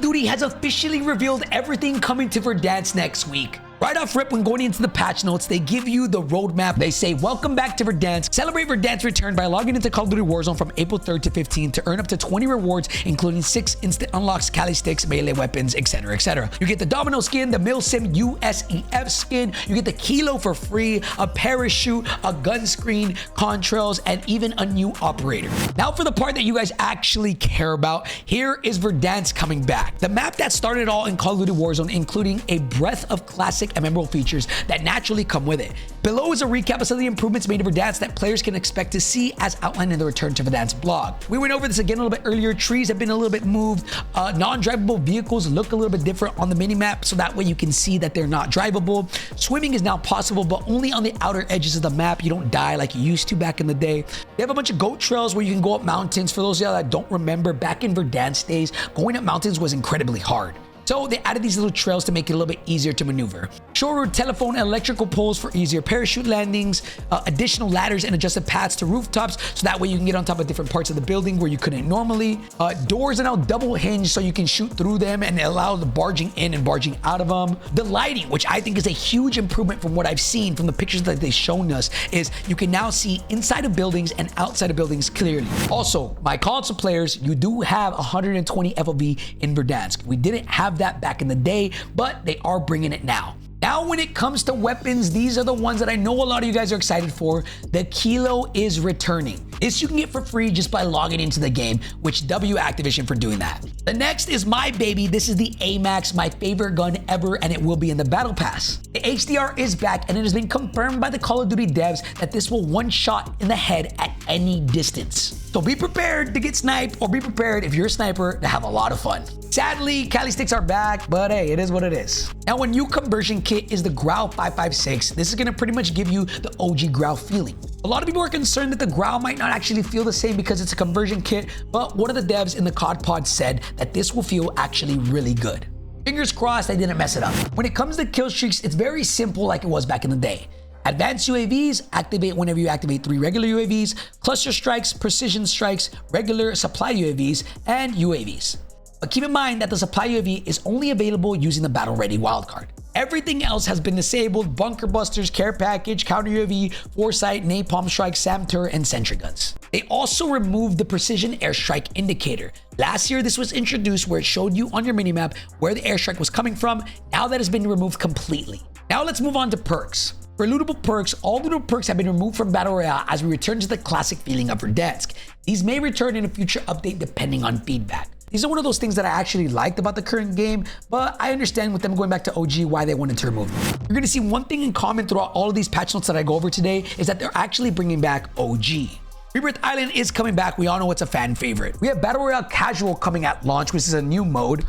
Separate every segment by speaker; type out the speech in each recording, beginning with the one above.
Speaker 1: of Duty has officially revealed everything coming to Verdansk next week. Right off rip, when going into the patch notes, they give you the roadmap. They say, welcome back to Verdansk. Celebrate Verdansk's return by logging into Call of Duty Warzone from April 3rd to 15th to earn up to 20 rewards, including 6 instant unlocks, Killstreaks, melee weapons, etc., etc. You get the Domino skin, the Milsim USEF skin. You get the Kilo for free, a parachute, a gun screen, contrails, and even a new operator. Now for the part that you guys actually care about, here is Verdansk coming back. The map that started it all in Call of Duty Warzone, including a breadth of classic and memorable features that naturally come with it. Below is a recap of some of the improvements made to Verdansk that players can expect to see as outlined in the Return to Verdansk blog. We went over this again a little bit earlier. Trees have been a little bit moved. Non-drivable vehicles look a little bit different on the minimap, so that way you can see that they're not drivable. Swimming is now possible, but only on the outer edges of the map. You don't die like you used to back in the day. They have a bunch of goat trails where you can go up mountains. For those of y'all that don't remember, back in Verdansk days, going up mountains was incredibly hard. So they added these little trails to make it a little bit easier to maneuver. Shorter telephone and electrical poles for easier parachute landings, additional ladders and adjusted paths to rooftops, so that way you can get on top of different parts of the building where you couldn't normally. Doors are now double hinged so you can shoot through them and allow the barging in and barging out of them. The lighting, which I think is a huge improvement from what I've seen from the pictures that they've shown us, is you can now see inside of buildings and outside of buildings clearly. Also, my console players, you do have 120 FOV in Verdansk. We didn't have that back in the day, but they are bringing it now. Now, when it comes to weapons, these are the ones that I know a lot of you guys are excited for. The Kilo is returning. This you can get for free just by logging into the game, which W Activision for doing that. The next is my baby. This is the AMAX, my favorite gun ever, and it will be in the Battle Pass. The HDR is back, and it has been confirmed by the Call of Duty devs that this will one shot in the head at any distance. So be prepared to get sniped, or be prepared if you're a sniper to have a lot of fun. Sadly, Killstreaks are back, but hey, it is what it is. Now, a new conversion kit is the Grau 556. This is gonna pretty much give you the OG Grau feeling. A lot of people are concerned that the Grau might not actually feel the same because it's a conversion kit, but one of the devs in the COD pod said that this will feel actually really good. Fingers crossed I didn't mess it up. When it comes to Killstreaks, it's very simple like it was back in the day. Advanced UAVs activate whenever you activate 3 regular UAVs, cluster strikes, precision strikes, regular supply UAVs, and UAVs. But keep in mind that the supply UAV is only available using the battle ready wildcard. Everything else has been disabled: bunker busters, care package, counter UAV, foresight, napalm strike, SAM-TUR, and sentry guns. They also removed the precision airstrike indicator. Last year, this was introduced where it showed you on your minimap where the airstrike was coming from. Now that has been removed completely. Now let's move on to perks. For lootable perks, all lootable perks have been removed from Battle Royale as we return to the classic feeling of Verdansk. These may return in a future update depending on feedback. These are one of those things that I actually liked about the current game, but I understand with them going back to OG why they wanted to remove them. You're gonna see one thing in common throughout all of these patch notes that I go over today is that they're actually bringing back OG. Rebirth Island is coming back. We all know it's a fan favorite. We have Battle Royale Casual coming at launch, which is a new mode.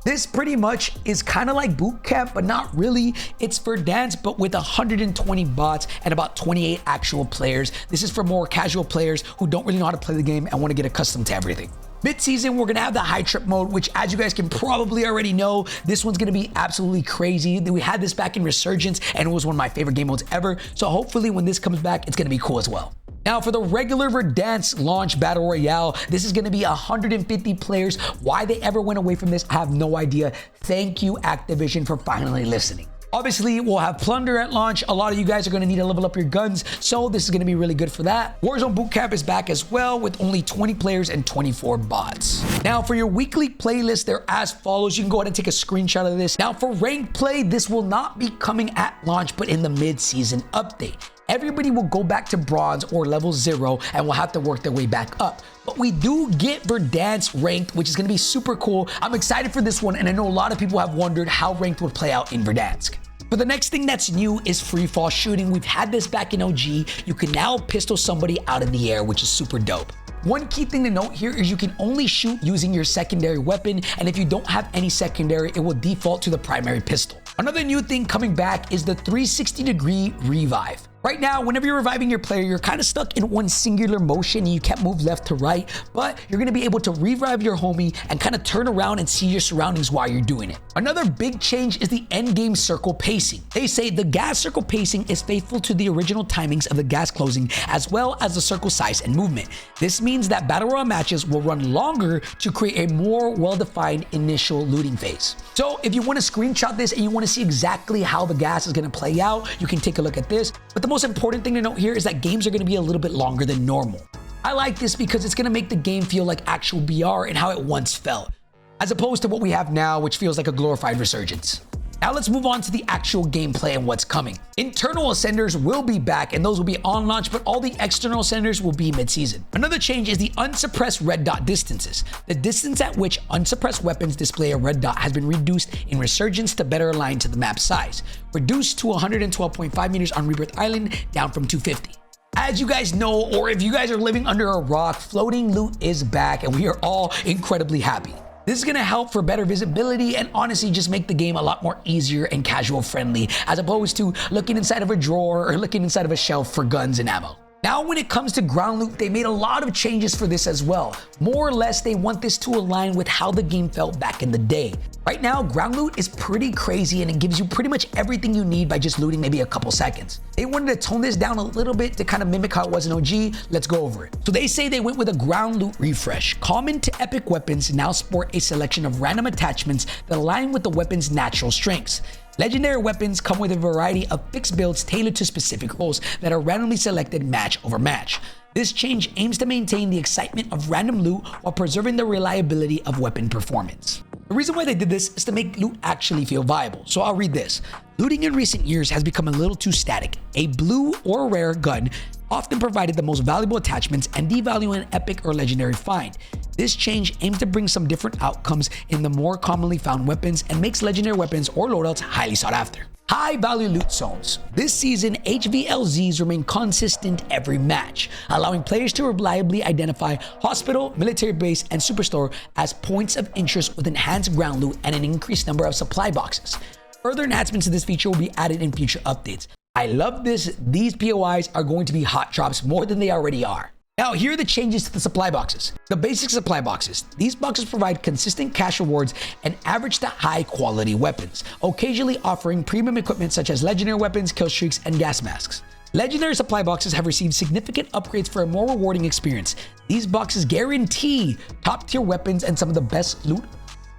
Speaker 1: This pretty much is kind of like boot camp, but not really. It's Verdansk, but with 120 bots and about 28 actual players. This is for more casual players who don't really know how to play the game and want to get accustomed to everything. Mid-season, we're gonna have the high trip mode, which, as you guys can probably already know, this one's gonna be absolutely crazy. We had this back in Resurgence, and it was one of my favorite game modes ever. So hopefully when this comes back, it's gonna be cool as well. Now, for the regular Verdansk launch Battle Royale, this is gonna be 150 players. Why they ever went away from this, I have no idea. Thank you, Activision, for finally listening. Obviously, we'll have Plunder at launch. A lot of you guys are going to need to level up your guns, so this is going to be really good for that. Warzone Bootcamp is back as well with only 20 players and 24 bots. Now, for your weekly playlist, they're as follows. You can go ahead and take a screenshot of this. Now, for ranked play, this will not be coming at launch, but in the mid-season update. Everybody will go back to bronze or level 0 and will have to work their way back up. But we do get Verdansk ranked, which is going to be super cool. I'm excited for this one, and I know a lot of people have wondered how ranked would play out in Verdansk. But the next thing that's new is free fall shooting. We've had this back in OG. You can now pistol somebody out in the air, which is super dope. One key thing to note here is you can only shoot using your secondary weapon, and if you don't have any secondary, it will default to the primary pistol. Another new thing coming back is the 360-degree revive. Right now, whenever you're reviving your player, you're kind of stuck in one singular motion and you can't move left to right, but you're going to be able to revive your homie and kind of turn around and see your surroundings while you're doing it. Another big change is the end game circle pacing. They say the gas circle pacing is faithful to the original timings of the gas closing as well as the circle size and movement. This means that Battle Royale matches will run longer to create a more well-defined initial looting phase. So if you want to screenshot this and you want to see exactly how the gas is going to play out, you can take a look at this. But the most important thing to note here is that games are going to be a little bit longer than normal. I like this because it's going to make the game feel like actual BR and how it once felt, as opposed to what we have now, which feels like a glorified resurgence. Now let's move on to the actual gameplay and what's coming. Internal ascenders will be back and those will be on launch, but all the external ascenders will be mid-season. Another change is the unsuppressed red dot distances. The distance at which unsuppressed weapons display a red dot has been reduced in Resurgence to better align to the map size. Reduced to 112.5 meters on Rebirth Island, down from 250. As you guys know, or if you guys are living under a rock, floating loot is back and we are all incredibly happy. This is going to help for better visibility and honestly just make the game a lot more easier and casual friendly, as opposed to looking inside of a drawer or looking inside of a shelf for guns and ammo. Now, when it comes to ground loot, they made a lot of changes for this as well. More or less, they want this to align with how the game felt back in the day. Right now, ground loot is pretty crazy and it gives you pretty much everything you need by just looting maybe a couple seconds. They wanted to tone this down a little bit to kind of mimic how it was in OG. Let's go over it. So they say they went with a ground loot refresh. Common to epic weapons now sport a selection of random attachments that align with the weapon's natural strengths. Legendary weapons come with a variety of fixed builds tailored to specific roles that are randomly selected match over match. This change aims to maintain the excitement of random loot while preserving the reliability of weapon performance. The reason why they did this is to make loot actually feel viable. So I'll read this. Looting in recent years has become a little too static. A blue or rare gun often provided the most valuable attachments and devalue an epic or legendary find. This change aims to bring some different outcomes in the more commonly found weapons and makes legendary weapons or loadouts highly sought after. High value loot zones. This season, HVLZs remain consistent every match, allowing players to reliably identify hospital, military base, and superstore as points of interest with enhanced ground loot and an increased number of supply boxes. Further enhancements to this feature will be added in future updates. I love this. These POIs are going to be hot drops more than they already are. Now, here are the changes to the supply boxes. The basic supply boxes. These boxes provide consistent cash rewards and average to high quality weapons, occasionally offering premium equipment such as legendary weapons, killstreaks, and gas masks. Legendary supply boxes have received significant upgrades for a more rewarding experience. These boxes guarantee top tier weapons and some of the best loot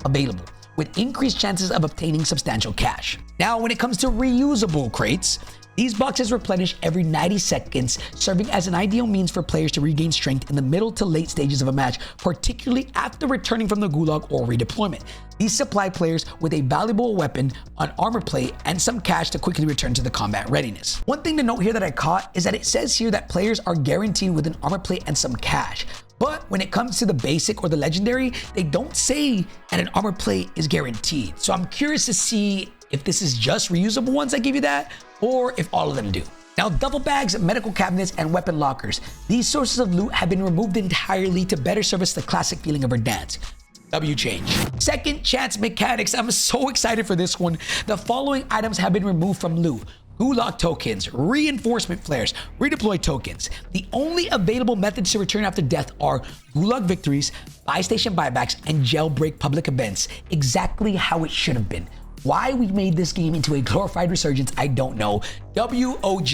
Speaker 1: available, with increased chances of obtaining substantial cash. Now, when it comes to reusable crates, these boxes replenish every 90 seconds, serving as an ideal means for players to regain strength in the middle to late stages of a match, particularly after returning from the Gulag or redeployment. These supply players with a valuable weapon, an armor plate, and some cash to quickly return to the combat readiness. One thing to note here that I caught is that it says here that players are guaranteed with an armor plate and some cash. But when it comes to the basic or the legendary, they don't say that an armor plate is guaranteed. So I'm curious to see if this is just reusable ones that give you that, or if all of them do. Now, duffel bags, medical cabinets, and weapon lockers. These sources of loot have been removed entirely to better service the classic feeling of Verdansk. W change. Second chance mechanics. I'm so excited for this one. The following items have been removed from loot. Gulag tokens, reinforcement flares, redeploy tokens. The only available methods to return after death are Gulag victories, buy station buybacks, and jailbreak public events. Exactly how it should have been. Why we made this game into a glorified resurgence, I don't know. WOG.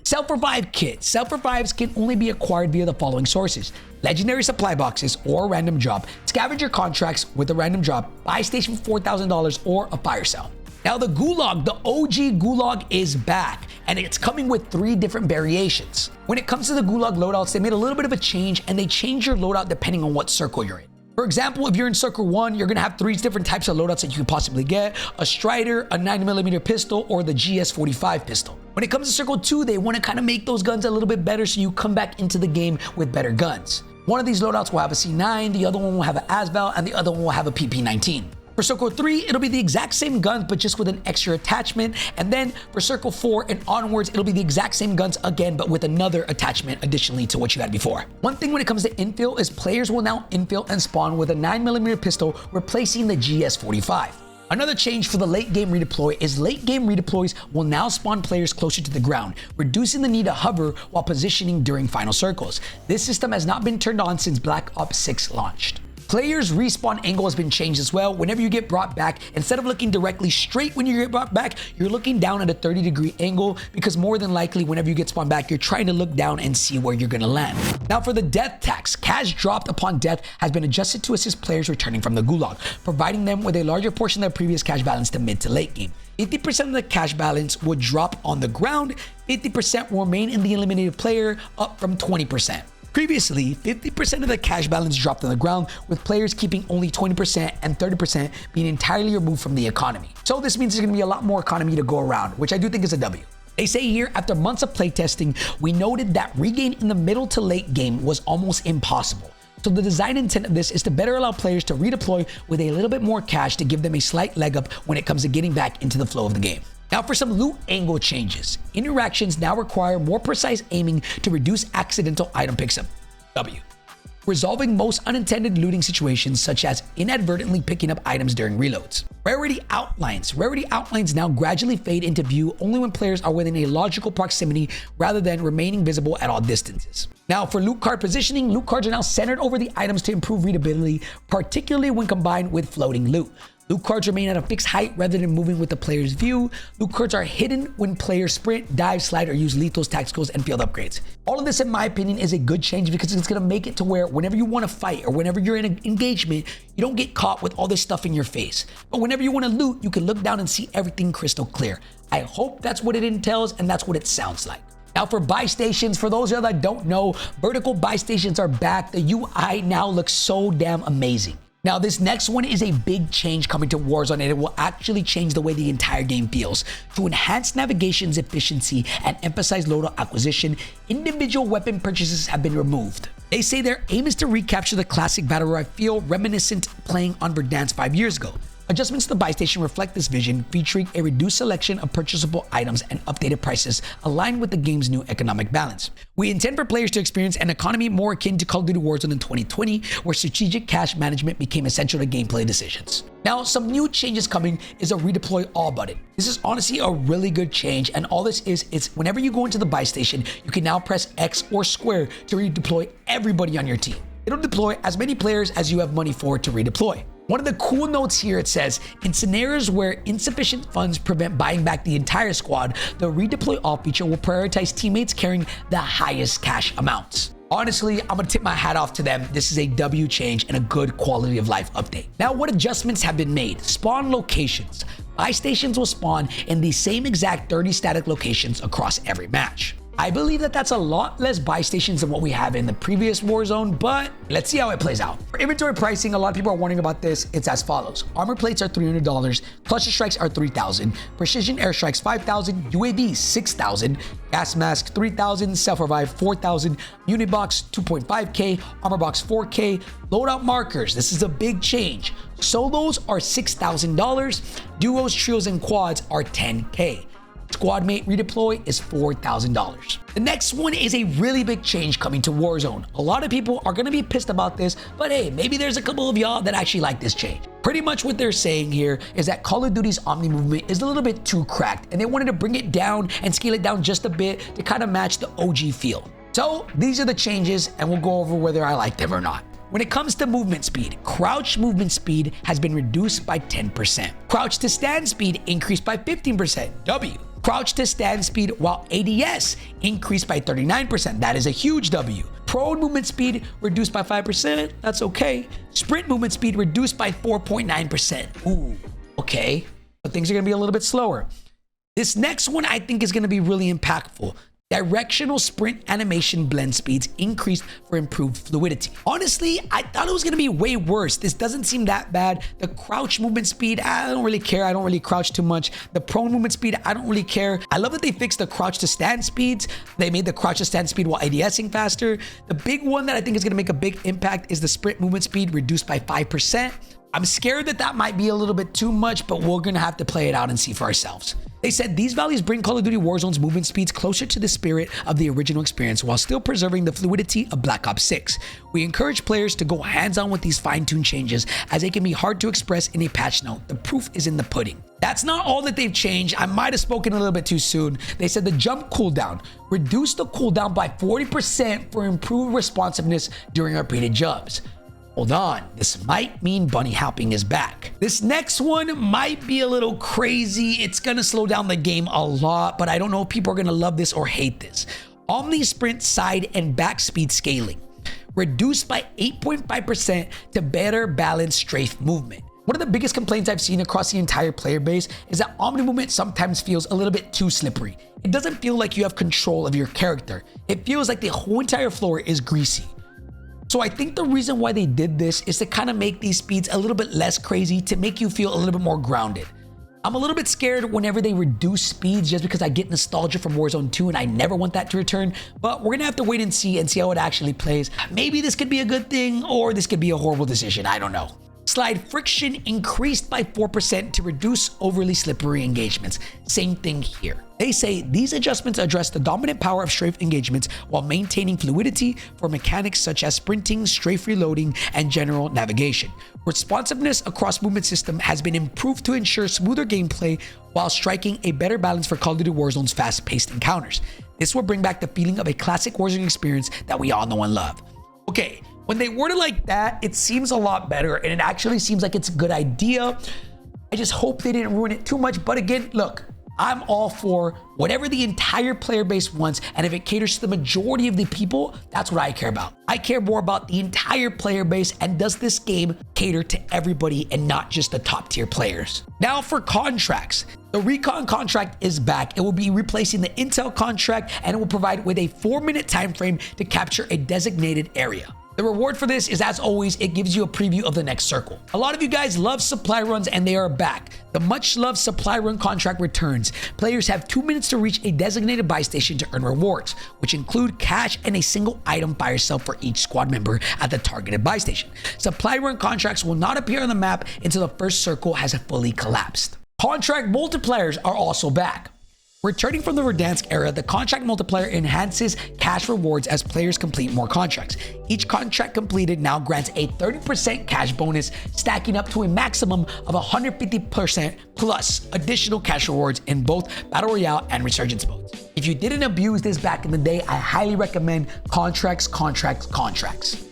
Speaker 1: Self-revive kit. Self-revives can only be acquired via the following sources: legendary supply boxes or a random drop, scavenger contracts with a random drop, buy station for $4,000 or a fire cell. Now the Gulag, the OG Gulag is back, and it's coming with 3 different variations. When it comes to the Gulag loadouts, they made a little bit of a change, and they change your loadout depending on what circle you're in. For example, if you're in Circle 1, you're going to have 3 different types of loadouts that you can possibly get: a Strider, a 9mm pistol, or the GS45 pistol. When it comes to Circle 2, they want to kind of make those guns a little bit better so you come back into the game with better guns. One of these loadouts will have a C9, the other one will have an ASVAL, and the other one will have a PP19. For Circle 3, it'll be the exact same guns, but just with an extra attachment. And then for Circle 4 and onwards, it'll be the exact same guns again, but with another attachment additionally to what you had before. One thing when it comes to infill is players will now infill and spawn with a 9mm pistol, replacing the GS45. Another change for the late game redeploy is late game redeploys will now spawn players closer to the ground, reducing the need to hover while positioning during final circles. This system has not been turned on since Black Ops 6 launched. Players' respawn angle has been changed as well. Whenever you get brought back, instead of looking directly straight when you get brought back, you're looking down at a 30-degree angle, because more than likely, whenever you get spawned back, you're trying to look down and see where you're gonna land. Now for the death tax, cash dropped upon death has been adjusted to assist players returning from the Gulag, providing them with a larger portion of their previous cash balance to mid to late game. 50% of the cash balance would drop on the ground, 50% will remain in the eliminated player, up from 20%. Previously, 50% of the cash balance dropped on the ground, with players keeping only 20% and 30% being entirely removed from the economy. So this means there's going to be a lot more economy to go around, which I do think is a W. They say here, after months of playtesting, we noted that regain in the middle to late game was almost impossible. So the design intent of this is to better allow players to redeploy with a little bit more cash to give them a slight leg up when it comes to getting back into the flow of the game. Now for some loot angle changes. Interactions now require more precise aiming to reduce accidental item picks up. W. Resolving most unintended looting situations, such as inadvertently picking up items during reloads. Rarity outlines. Rarity outlines now gradually fade into view only when players are within a logical proximity rather than remaining visible at all distances. Now for loot card positioning, loot cards are now centered over the items to improve readability, particularly when combined with floating loot. Loot cards remain at a fixed height rather than moving with the player's view. Loot cards are hidden when players sprint, dive, slide, or use lethals, tacticals, and field upgrades. All of this, in my opinion, is a good change because it's going to make it to where whenever you want to fight or whenever you're in an engagement, you don't get caught with all this stuff in your face. But whenever you want to loot, you can look down and see everything crystal clear. I hope that's what it entails, and that's what it sounds like. Now for buy stations, for those of you that don't know, vertical buy stations are back. The UI now looks so damn amazing. Now, this next one is a big change coming to Warzone, and it will actually change the way the entire game feels. To enhance navigation's efficiency and emphasize loadout acquisition, individual weapon purchases have been removed. They say their aim is to recapture the classic battle royale feel reminiscent playing on Verdansk 5 years ago. Adjustments to the buy station reflect this vision, featuring a reduced selection of purchasable items and updated prices aligned with the game's new economic balance. We intend for players to experience an economy more akin to Call of Duty Warzone in 2020, where strategic cash management became essential to gameplay decisions. Now, some new changes coming is a redeploy all button. This is honestly a really good change, and all this is whenever you go into the buy station, you can now press X or square to redeploy everybody on your team. It'll deploy as many players as you have money for to redeploy. One of the cool notes here, it says, in scenarios where insufficient funds prevent buying back the entire squad, the redeploy all feature will prioritize teammates carrying the highest cash amounts. Honestly, I'm gonna tip my hat off to them. This is a W change and a good quality of life update. Now, what adjustments have been made? Spawn locations. Buy stations will spawn in the same exact 30 static locations across every match. I believe that that's a lot less buy stations than what we have in the previous Warzone, but let's see how it plays out. For inventory pricing, a lot of people are wondering about this. It's as follows. Armor plates are $300, cluster strikes are $3,000, precision airstrikes $5,000, UAV $6,000, gas mask $3,000, self-revive $4,000, unit box $2.5K, armor box $4K, loadout markers. This is a big change. Solos are $6,000, duos, trios, and quads are $10K. Squad mate redeploy is $4,000. The next one is a really big change coming to Warzone. A lot of people are gonna be pissed about this, but hey, maybe there's a couple of y'all that actually like this change. Pretty much what they're saying here is that Call of Duty's Omni movement is a little bit too cracked, and they wanted to bring it down and scale it down just a bit to kind of match the OG feel. So these are the changes, and we'll go over whether I like them or not. When it comes to movement speed, crouch movement speed has been reduced by 10%. Crouch to stand speed increased by 15%. W. Crouch to stand speed while ADS increased by 39%. That is a huge W. Prone movement speed reduced by 5%. That's okay. Sprint movement speed reduced by 4.9%. Ooh, okay. But things are gonna be a little bit slower. This next one I think is gonna be really impactful. Directional sprint animation blend speeds increased for improved fluidity. Honestly, I thought it was gonna be way worse. This doesn't seem that bad. The crouch movement speed, I don't really care. I don't really crouch too much. The prone movement speed, I don't really care. I love that they fixed the crouch to stand speeds. They made the crouch to stand speed while ADSing faster. The big one that I think is gonna make a big impact is the sprint movement speed reduced by 5%. I'm scared that that might be a little bit too much, but we're gonna have to play it out and see for ourselves. They said these values bring Call of Duty Warzone's movement speeds closer to the spirit of the original experience while still preserving the fluidity of Black Ops 6. We encourage players to go hands-on with these fine-tuned changes as they can be hard to express in a patch note. The proof is in the pudding. That's not all that they've changed. I might have spoken a little bit too soon. They said the jump cooldown. Reduce the cooldown by 40% for improved responsiveness during repeated jumps. Hold on, this might mean bunny hopping is back. This next one might be a little crazy. It's gonna slow down the game a lot, but I don't know if people are gonna love this or hate this. Omni sprint side and back speed scaling. Reduced by 8.5% to better balance strafe movement. One of the biggest complaints I've seen across the entire player base is that Omni movement sometimes feels a little bit too slippery. It doesn't feel like you have control of your character. It feels like the whole entire floor is greasy. So I think the reason why they did this is to kind of make these speeds a little bit less crazy, to make you feel a little bit more grounded. I'm a little bit scared whenever they reduce speeds just because I get nostalgia from Warzone 2 and I never want that to return, but we're gonna have to wait and see how it actually plays. Maybe this could be a good thing or this could be a horrible decision, I don't know. Slide friction increased by 4% to reduce overly slippery engagements. Same thing here. They say these adjustments address the dominant power of strafe engagements while maintaining fluidity for mechanics such as sprinting, strafe reloading, and general navigation. Responsiveness across movement system has been improved to ensure smoother gameplay while striking a better balance for Call of Duty Warzone's fast-paced encounters. This will bring back the feeling of a classic Warzone experience that we all know and love. Okay. When they word it like that, it seems a lot better and it actually seems like it's a good idea. I just hope they didn't ruin it too much. But again, look, I'm all for whatever the entire player base wants. And if it caters to the majority of the people, that's what I care about. I care more about the entire player base and does this game cater to everybody and not just the top tier players. Now for contracts. The Recon contract is back. It will be replacing the Intel contract and it will provide with a 4-minute time frame to capture a designated area. The reward for this is, as always, it gives you a preview of the next circle. A lot of you guys love supply runs and they are back. The much loved supply run contract returns. Players have 2 minutes to reach a designated buy station to earn rewards, which include cash and a single item by yourself for each squad member at the targeted buy station. Supply run contracts will not appear on the map until the first circle has fully collapsed. Contract multipliers are also back. Returning from the Verdansk era, the contract multiplier enhances cash rewards as players complete more contracts. Each contract completed now grants a 30% cash bonus, stacking up to a maximum of 150% plus additional cash rewards in both Battle Royale and Resurgence modes. If you didn't abuse this back in the day, I highly recommend contracts.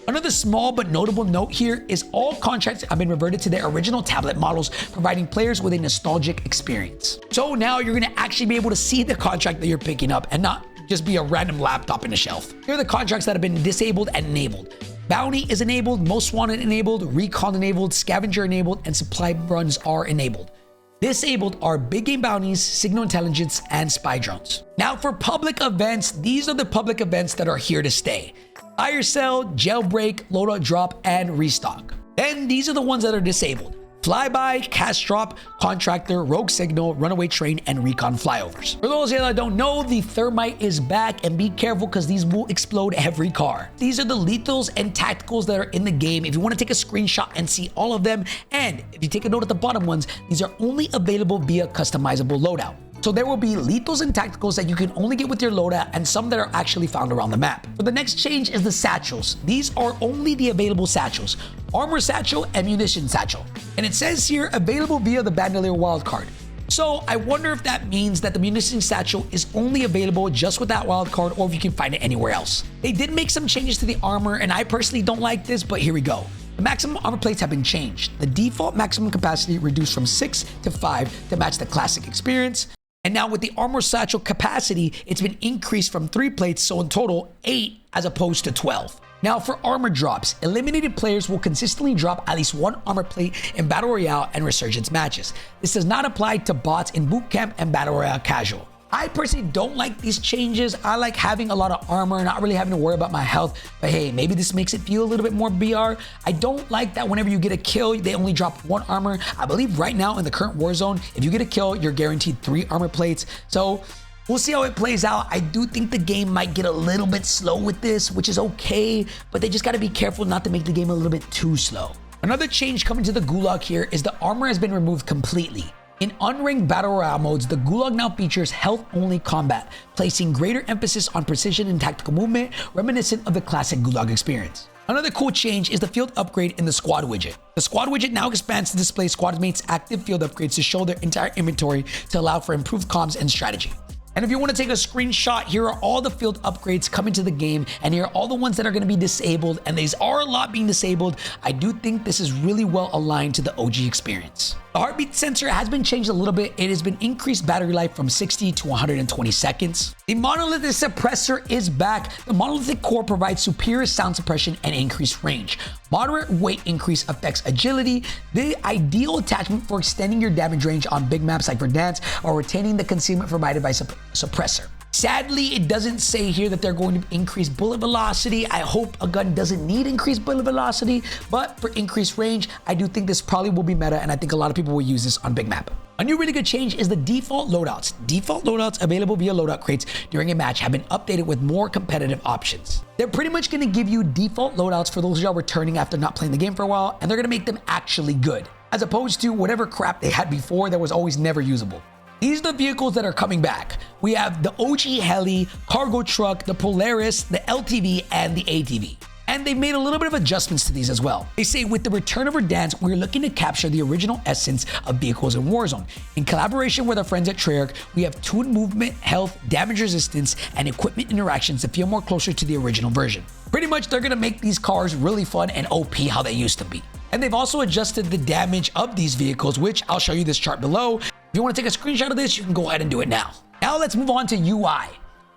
Speaker 1: Another small but notable note here is all contracts have been reverted to their original tablet models, providing players with a nostalgic experience. So now you're gonna actually be able to see the contract that you're picking up and not just be a random laptop in a shelf. Here are the contracts that have been disabled and enabled. Bounty is enabled, Most Wanted enabled, Recon enabled, Scavenger enabled, and Supply runs are enabled. Disabled are big game bounties, signal intelligence, and spy drones. Now for public events, these are the public events that are here to stay. Fire sale, jailbreak, loadout drop, and restock. Then these are the ones that are disabled. Flyby, cast drop, contractor, rogue signal, runaway train, and recon flyovers. For those of you that don't know, the thermite is back, and be careful because these will explode every car. These are the lethals and tacticals that are in the game if you want to take a screenshot and see all of them. And if you take a note at the bottom ones, these are only available via customizable loadout. So there will be lethals and tacticals that you can only get with your loadout and some that are actually found around the map. For the next change is the satchels. These are only the available satchels. Armor satchel and munition satchel. And it says here available via the Bandolier wildcard. So I wonder if that means that the munition satchel is only available just with that wildcard or if you can find it anywhere else. They did make some changes to the armor and I personally don't like this, but here we go. The maximum armor plates have been changed. The default maximum capacity reduced from 6 to 5 to match the classic experience. And now with the armor satchel capacity, it's been increased from 3 plates, so in total 8 as opposed to 12. Now for armor drops, eliminated players will consistently drop at least 1 armor plate in Battle Royale and Resurgence matches. This does not apply to bots in Boot Camp and Battle Royale Casual. I personally don't like these changes. I like having a lot of armor, not really having to worry about my health. But hey, maybe this makes it feel a little bit more BR. I don't like that whenever you get a kill, they only drop 1 armor. I believe right now in the current Warzone, if you get a kill, you're guaranteed 3 armor plates. So we'll see how it plays out. I do think the game might get a little bit slow with this, which is okay, but they just got to be careful not to make the game a little bit too slow. Another change coming to the Gulag here is the armor has been removed completely. In unranked battle royale modes, the Gulag now features health-only combat, placing greater emphasis on precision and tactical movement, reminiscent of the classic Gulag experience. Another cool change is the field upgrade in the squad widget. The squad widget now expands to display squad mates' active field upgrades to show their entire inventory to allow for improved comms and strategy. And if you want to take a screenshot, here are all the field upgrades coming to the game, and here are all the ones that are going to be disabled, and these are a lot being disabled. I do think this is really well aligned to the OG experience. The heartbeat sensor has been changed a little bit. It has been increased battery life from 60 to 120 seconds. The monolithic suppressor is back. The monolithic core provides superior sound suppression and increased range. Moderate weight increase affects agility, the ideal attachment for extending your damage range on big maps like Verdansk, while retaining the concealment provided by suppressor. Sadly, it doesn't say here that they're going to increase bullet velocity. I hope a gun doesn't need increased bullet velocity, but for increased range, I do think this probably will be meta, and I think a lot of people will use this on big map. A new really good change is the default loadouts. Default loadouts available via loadout crates during a match have been updated with more competitive options. They're pretty much going to give you default loadouts for those of y'all returning after not playing the game for a while, and they're going to make them actually good, as opposed to whatever crap they had before that was always never usable. These are the vehicles that are coming back. We have the OG Heli, cargo truck, the Polaris, the LTV, and the ATV. And they've made a little bit of adjustments to these as well. They say with the return of Verdansk, we're looking to capture the original essence of vehicles in Warzone. In collaboration with our friends at Treyarch, we have tuned movement, health, damage resistance, and equipment interactions to feel more closer to the original version. Pretty much, they're gonna make these cars really fun and OP how they used to be. And they've also adjusted the damage of these vehicles, which I'll show you this chart below. If you want to take a screenshot of this, you can go ahead and do it now. Now let's move on to UI.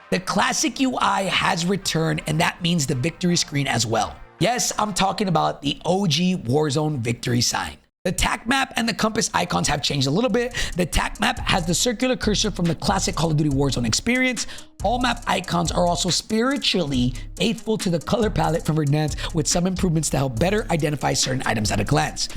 Speaker 1: The classic UI has returned, and that means the victory screen as well. Yes, I'm talking about the OG Warzone victory sign. The tac map and the compass icons have changed a little bit. The tac map has the circular cursor from the classic Call of Duty Warzone experience. All map icons are also spiritually faithful to the color palette from Verdansk, with some improvements to help better identify certain items at a glance.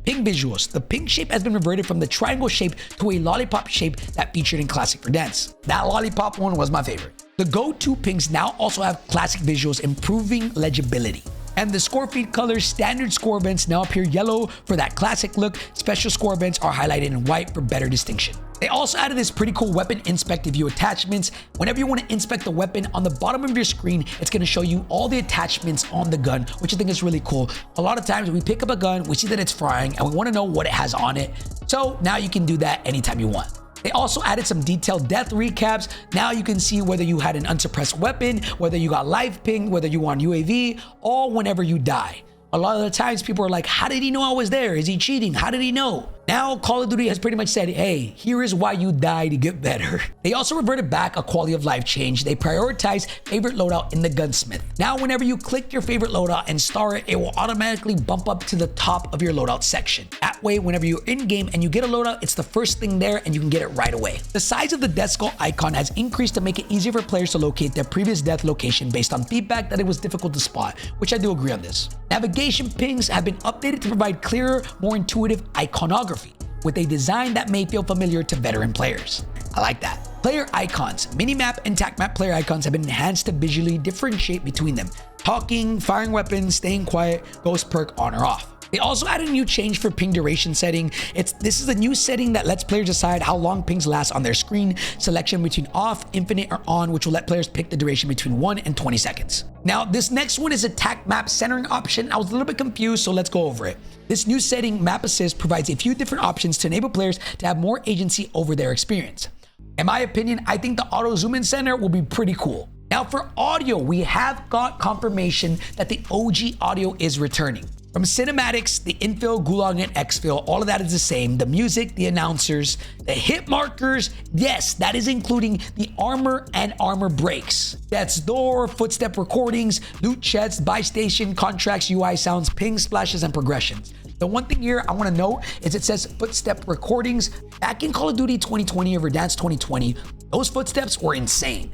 Speaker 1: Ping visuals. The ping shape has been reverted from the triangle shape to a lollipop shape that featured in classic Verdansk. That lollipop one was my favorite. The go-to pings now also have classic visuals, improving legibility. And the score feed colors, standard score events now appear yellow for that classic look. Special score events are highlighted in white for better distinction. They also added this pretty cool weapon inspect view attachments. Whenever you want to inspect the weapon, on the bottom of your screen, it's going to show you all the attachments on the gun, which I think is really cool. A lot of times we pick up a gun, we see that it's frying, and we want to know what it has on it. So now you can do that anytime you want. They also added some detailed death recaps. Now you can see whether you had an unsuppressed weapon, whether you got live ping, whether you were on UAV, all whenever you die. A lot of the times people are like, how did he know I was there? Is he cheating? How did he know? Now Call of Duty has pretty much said, hey, here is why you die to get better. They also reverted back a quality of life change. They prioritize favorite loadout in the gunsmith. Now whenever you click your favorite loadout and star it, it will automatically bump up to the top of your loadout section. That way, whenever you're in game and you get a loadout, it's the first thing there and you can get it right away. The size of the death skull icon has increased to make it easier for players to locate their previous death location based on feedback that it was difficult to spot, which I do agree on this. Navigation pings have been updated to provide clearer, more intuitive iconography, with a design that may feel familiar to veteran players. I like that. Player icons. Minimap and tac map player icons have been enhanced to visually differentiate between them. Talking, firing weapons, staying quiet, ghost perk on or off. They also added a new change for ping duration setting. This is a new setting that lets players decide how long pings last on their screen. Selection between off, infinite, or on, which will let players pick the duration between 1 and 20 seconds. Now, this next one is a tac map centering option. I was a little bit confused, so let's go over it. This new setting, Map Assist, provides a few different options to enable players to have more agency over their experience. In my opinion, I think the auto zoom in center will be pretty cool. Now for audio, we have got confirmation that the OG audio is returning. From cinematics, the infill, gulag, and exfil, all of that is the same. The music, the announcers, the hit markers, yes, that is including the armor and armor breaks. Death's door, footstep recordings, loot chests, buy station, contracts, UI sounds, ping, splashes, and progressions. The one thing here I want to note is it says footstep recordings. Back in Call of Duty 2020 or Verdansk 2020, those footsteps were insane.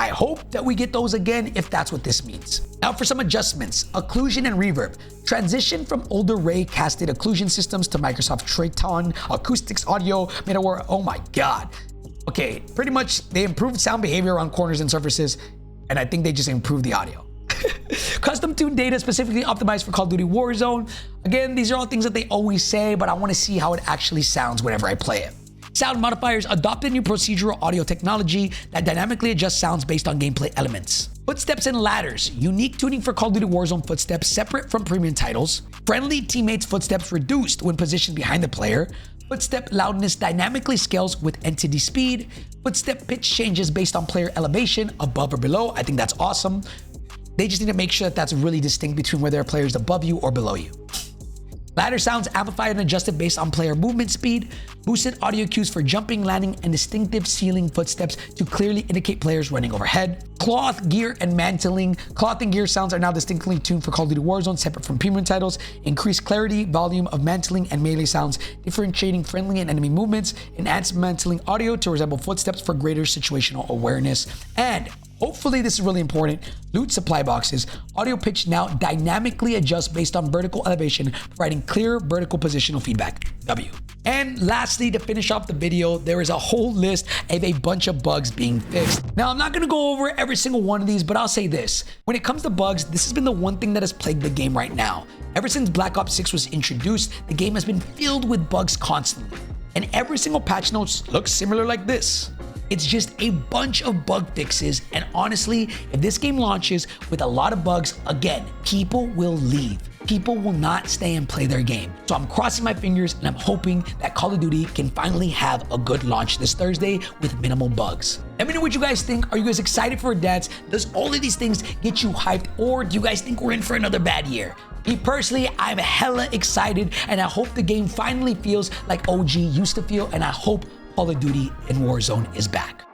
Speaker 1: I hope that we get those again if that's what this means. Now for some adjustments, occlusion and reverb. Transition from older Ray casted occlusion systems to Microsoft Triton acoustics audio made it work. Oh my God. Okay, pretty much they improved sound behavior around corners and surfaces, and I think they just improved the audio. Custom tuned data specifically optimized for Call of Duty Warzone. Again, these are all things that they always say, but I want to see how it actually sounds whenever I play it. Sound modifiers adopted new procedural audio technology that dynamically adjusts sounds based on gameplay elements. Footsteps and ladders, unique tuning for Call of Duty Warzone footsteps separate from premium titles. Friendly teammates' footsteps reduced when positioned behind the player. Footstep loudness dynamically scales with entity speed. Footstep pitch changes based on player elevation, above or below. I think that's awesome. They just need to make sure that that's really distinct between whether a player is above you or below you. Ladder sounds amplified and adjusted based on player movement speed. Boosted audio cues for jumping, landing, and distinctive ceiling footsteps to clearly indicate players running overhead. Cloth, gear, and mantling. Cloth and gear sounds are now distinctly tuned for Call of Duty Warzone, separate from premium titles. Increased clarity, volume of mantling and melee sounds, differentiating friendly and enemy movements. Enhanced mantling audio to resemble footsteps for greater situational awareness. And hopefully this is really important, loot supply boxes. Audio pitch now dynamically adjusts based on vertical elevation, providing clear vertical positional feedback. W. And lastly, to finish off the video, there is a whole list of a bunch of bugs being fixed. Now, I'm not gonna go over every single one of these, but I'll say this. When it comes to bugs, this has been the one thing that has plagued the game right now. Ever since Black Ops 6 was introduced, the game has been filled with bugs constantly. And every single patch notes looks similar like this. It's just a bunch of bug fixes, and honestly, if this game launches with a lot of bugs, again, people will leave. People will not stay and play their game. So I'm crossing my fingers and I'm hoping that Call of Duty can finally have a good launch this Thursday with minimal bugs. Let me know what you guys think. Are you guys excited for Verdansk? Does all of these things get you hyped, or do you guys think we're in for another bad year? Me personally, I'm hella excited, and I hope the game finally feels like OG used to feel, and I hope Call of Duty and Warzone is back.